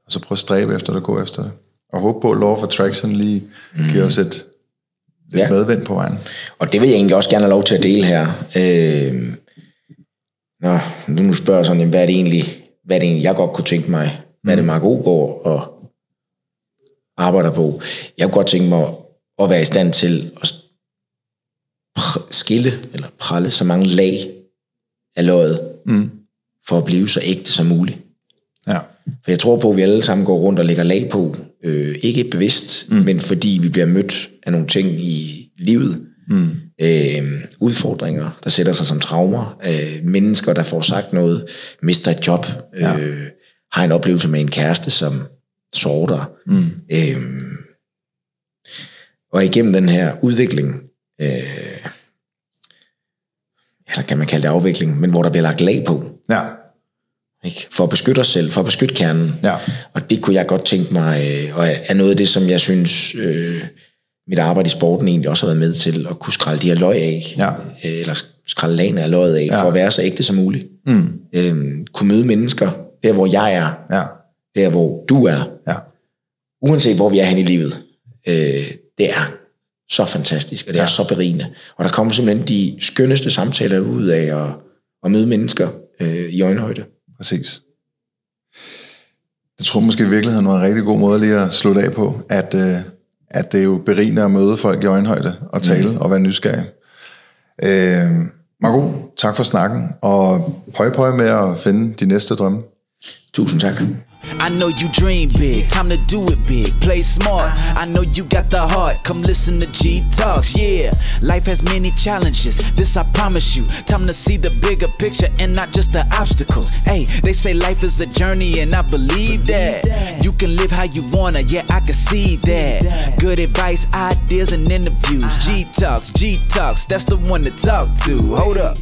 Og så prøv at stræbe efter det, gå efter det. Og håbe på, at Law of Attraction lige giver os et medvind på vejen. Og det vil jeg egentlig også gerne have lov til at dele her. Når du nu spørger sådan, hvad er det egentlig, jeg godt kunne tænke mig? Hvad er det, Margot går og arbejder på? Jeg kunne godt tænke mig at være i stand til at skille eller pralle så mange lag af løget, for at blive så ægte som muligt. For jeg tror på, at vi alle sammen går rundt og lægger lag på, ikke bevidst, men fordi vi bliver mødt af nogle ting i livet, udfordringer, der sætter sig som traumer, mennesker, der får sagt noget, mister et job, har en oplevelse med en kæreste, som sorter. Og igennem den her udvikling, eller kan man kalde det afvikling, men hvor der bliver lagt lag på. Ikke? For at beskytte os selv, for at beskytte kernen. Og det kunne jeg godt tænke mig, og er noget af det, som jeg synes, mit arbejde i sporten egentlig også har været med til, at kunne skrælle de her løg af, eller skrælle lagene af løget af, for at være så ægte som muligt. Kunne møde mennesker, der hvor jeg er, der hvor du er, uanset hvor vi er hen i livet. Det er så fantastisk, og det er så berigende. Og der kommer simpelthen de skønneste samtaler ud af at møde mennesker i øjenhøjde. Præcis. Jeg tror måske i virkeligheden var en rigtig god måde lige at slutte af på, at det er jo berigende at møde folk i øjenhøjde og tale og være nysgerrig. Margot, tak for snakken, og høj med at finde de næste drømme. Tusind tak. I know you dream big, time to do it big, play smart. I know you got the heart, come listen to G Talks, yeah. Life has many challenges, this I promise you. Time to see the bigger picture and not just the obstacles. Hey, they say life is a journey and I believe that. You can live how you wanna, yeah, I can see that. Good advice, ideas and interviews, G Talks, that's the one to talk to. Hold up.